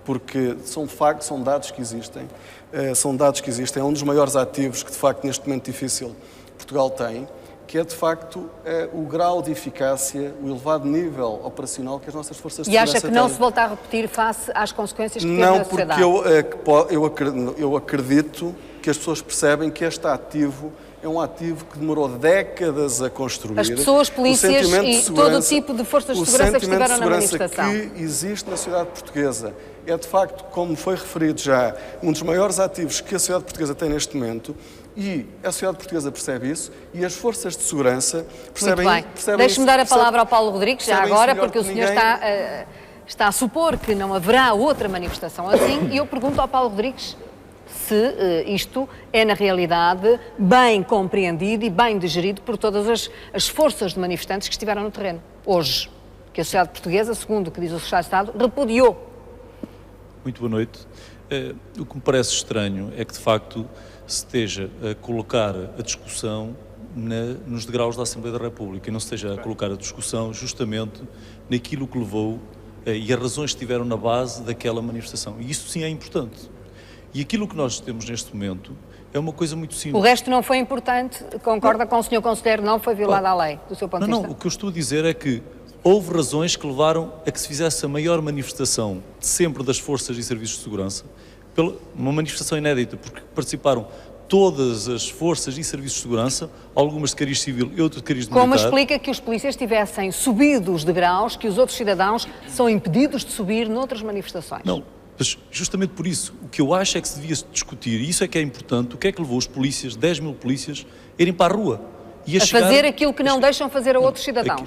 porque são factos, são dados que existem. É um dos maiores ativos que, de facto, neste momento difícil, Portugal tem, que é, de facto, o grau de eficácia, o elevado nível operacional que as nossas forças de segurança têm. E acha que não se volta a repetir face às consequências que teve na sociedade? Não, porque eu acredito que as pessoas percebem que este ativo é um ativo que demorou décadas a construir. As pessoas, polícias e todo o tipo de forças de segurança que estiveram na manifestação. O sentimento de segurança que existe na sociedade portuguesa é, de facto, como foi referido já, um dos maiores ativos que a sociedade portuguesa tem neste momento, e a sociedade portuguesa percebe isso, e as forças de segurança percebem isso. Muito bem. Deixe-me dar a palavra ao Paulo Rodrigues, já agora, porque o senhor está a supor que não haverá outra manifestação assim, e eu pergunto ao Paulo Rodrigues se isto é, na realidade, bem compreendido e bem digerido por todas as forças de manifestantes que estiveram no terreno hoje, que a sociedade portuguesa, segundo o que diz o secretário de Estado, repudiou. Muito boa noite. O que me parece estranho é que, de facto, se esteja a colocar a discussão nos degraus da Assembleia da República e não se esteja a colocar a discussão justamente naquilo que levou e as razões que estiveram na base daquela manifestação. E isso sim é importante. E aquilo que nós temos neste momento é uma coisa muito simples. O resto não foi importante, concorda com o Sr. Conselheiro, não foi violada a lei, do seu ponto de vista? Não, o que eu estou a dizer é que houve razões que levaram a que se fizesse a maior manifestação de sempre das forças e serviços de segurança, uma manifestação inédita, porque participaram todas as forças e serviços de segurança, algumas de cariz civil e outras de cariz militar. Como explica que os polícias tivessem subido os degraus que os outros cidadãos são impedidos de subir noutras manifestações? Não. Mas justamente por isso, o que eu acho é que se devia discutir, e isso é que é importante, o que é que levou os polícias, 10 mil polícias, a irem para a rua. E fazer aquilo que não deixam fazer a outros cidadãos.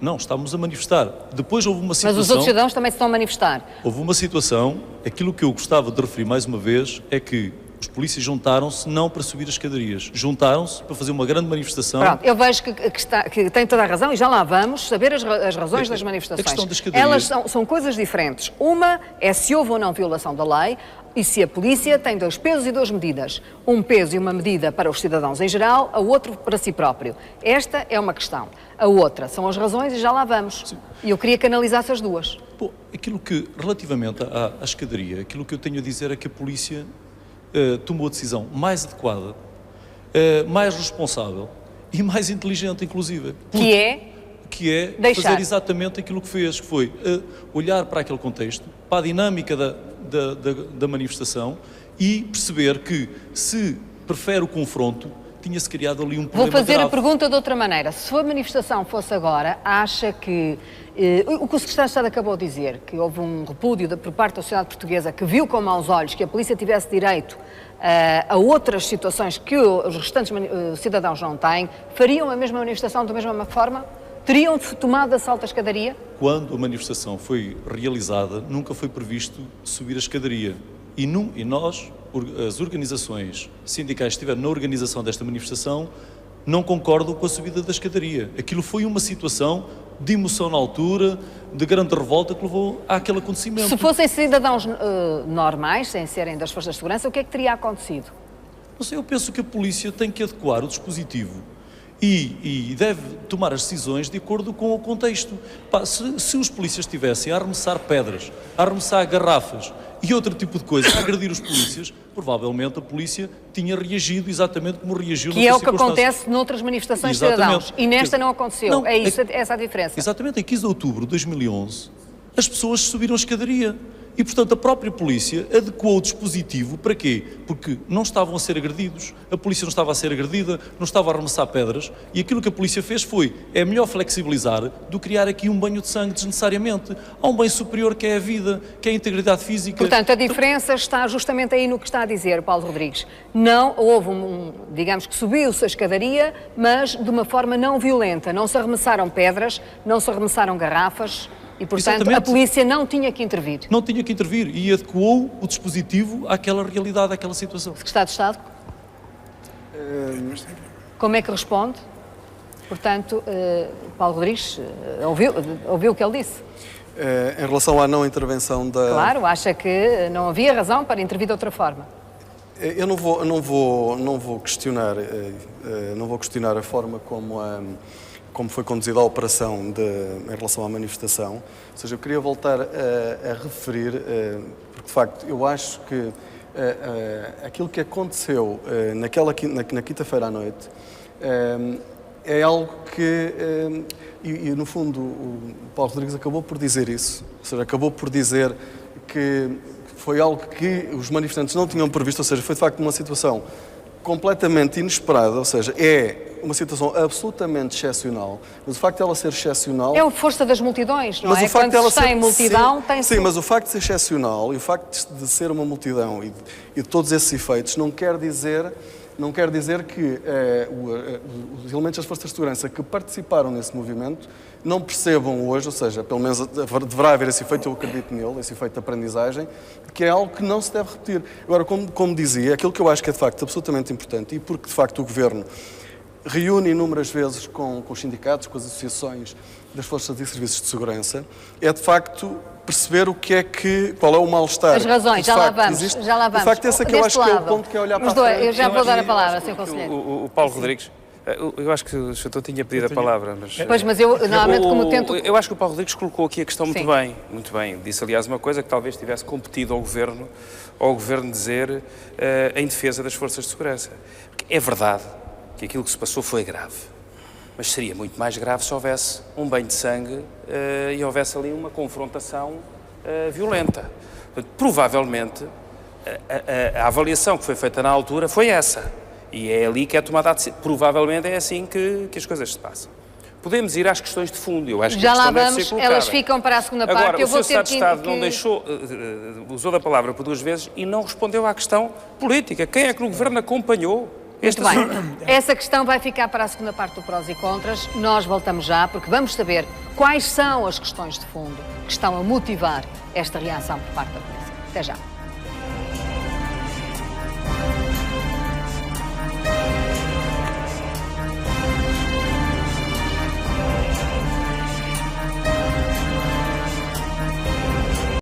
Não, estávamos a manifestar. Depois houve uma situação... Mas os outros cidadãos também se estão a manifestar. Houve uma situação, aquilo que eu gostava de referir mais uma vez, é que os polícias juntaram-se não para subir as escadarias, juntaram-se para fazer uma grande manifestação. Pronto, eu vejo que tem toda a razão e já lá vamos saber as razões das manifestações. A questão das escadarias... Elas são coisas diferentes. Uma é se houve ou não violação da lei e se a polícia tem 2 pesos e 2 medidas. Um peso e uma medida para os cidadãos em geral, a outro para si próprio. Esta é uma questão. A outra são as razões e já lá vamos. Sim. E eu queria que analisasse as duas. Bom, aquilo que, relativamente à escadaria, aquilo que eu tenho a dizer é que a polícia tomou a decisão mais adequada, mais responsável e mais inteligente, inclusive. Que é fazer exatamente aquilo que fez, que foi olhar para aquele contexto, para a dinâmica da manifestação e perceber que, se prefere o confronto, tinha-se criado ali um problema Vou fazer grave. A pergunta de outra maneira. Se a manifestação fosse agora, acha que o que o secretário de Estado acabou de dizer, que houve um repúdio por parte da sociedade portuguesa que viu com maus olhos que a polícia tivesse direito a outras situações que os restantes cidadãos não têm, fariam a mesma manifestação da mesma forma? Teriam tomado assalto à escadaria? Quando a manifestação foi realizada, nunca foi previsto subir a escadaria. E nós, as organizações sindicais que estiveram na organização desta manifestação, não concordam com a subida da escadaria. Aquilo foi uma situação de emoção na altura, de grande revolta que levou àquele acontecimento. Se fossem cidadãos normais, sem serem das forças de segurança, o que é que teria acontecido? Não sei, eu penso que a polícia tem que adequar o dispositivo e deve tomar as decisões de acordo com o contexto. Se os polícias estivessem a arremessar pedras, a arremessar garrafas e outro tipo de coisa, a agredir os polícias, provavelmente a polícia tinha reagido exatamente como reagiu que é o que acontece noutras manifestações de cidadãos. E nesta não aconteceu. Não, essa a diferença. Exatamente. Em 15 de outubro de 2011, as pessoas subiram a escadaria. E, portanto, a própria polícia adequou o dispositivo para quê? Porque não estavam a ser agredidos, a polícia não estava a ser agredida, não estava a arremessar pedras, e aquilo que a polícia fez foi, é melhor flexibilizar do que criar aqui um banho de sangue desnecessariamente. Há um bem superior que é a vida, que é a integridade física. Portanto, a diferença está justamente aí no que está a dizer, Paulo Rodrigues. Não houve digamos que subiu-se a escadaria, mas de uma forma não violenta. Não se arremessaram pedras, não se arremessaram garrafas. E, portanto, Exatamente. a polícia não tinha que intervir. Não tinha que intervir e adequou o dispositivo àquela realidade, àquela situação. Secretário de Estado? Como é que responde? Portanto, Paulo Rodrigues ouviu o que ele disse. Em relação à não intervenção da... Claro, acha que não havia razão para intervir de outra forma. Eu não vou questionar a forma como foi conduzida a operação em relação à manifestação. Ou seja, eu queria voltar a referir, porque de facto eu acho que aquilo que aconteceu na quinta-feira à noite é algo que, e no fundo o Paulo Rodrigues acabou por dizer isso, ou seja, acabou por dizer que foi algo que os manifestantes não tinham previsto, ou seja, foi de facto uma situação completamente inesperada, ou seja, é uma situação absolutamente excepcional, mas o facto de ela ser excepcional... É a força das multidões, não é? Quando se está em multidão, tem-se... Sim, mas o facto de ser excepcional e o facto de ser uma multidão e de todos esses efeitos não quer dizer que os elementos das forças de segurança que participaram nesse movimento não percebam hoje, ou seja, pelo menos deverá haver esse efeito, eu acredito nele, esse efeito de aprendizagem, que é algo que não se deve repetir. Agora, como dizia, aquilo que eu acho que é de facto absolutamente importante, e porque de facto o Governo reúne inúmeras vezes com os sindicatos, com as associações das forças e serviços de segurança, é de facto perceber qual é o mal-estar. As razões, já lá vamos. De facto, esse é que eu acho que é o ponto que é olhar para a frente. Eu já vou dar a palavra, Sr. Conselheiro. O Paulo Rodrigues, eu acho que o Sr. tinha pedido a palavra, mas... Pois, mas eu, normalmente, como tento... Eu acho que o Paulo Rodrigues colocou aqui a questão muito bem. Disse, aliás, uma coisa que talvez tivesse competido ao Governo dizer em defesa das forças de segurança. Porque é verdade que aquilo que se passou foi grave, mas seria muito mais grave se houvesse um banho de sangue e houvesse ali uma confrontação violenta. Portanto, provavelmente, a avaliação que foi feita na altura foi essa. E é ali que é tomada a decisão. Provavelmente é assim que as coisas se passam. Podemos ir às questões de fundo. Eu acho que já a lá deve vamos, ser colocada. elas ficam para a segunda parte. Agora, eu o vou Sr. ter Secretário de Estado não deixou, usou da palavra por 2 vezes e não respondeu à questão política. Quem é que no Governo acompanhou este assunto? Essa questão vai ficar para a segunda parte do Prós e Contras. Nós voltamos já, porque vamos saber quais são as questões de fundo que estão a motivar esta reação por parte da polícia. Até já.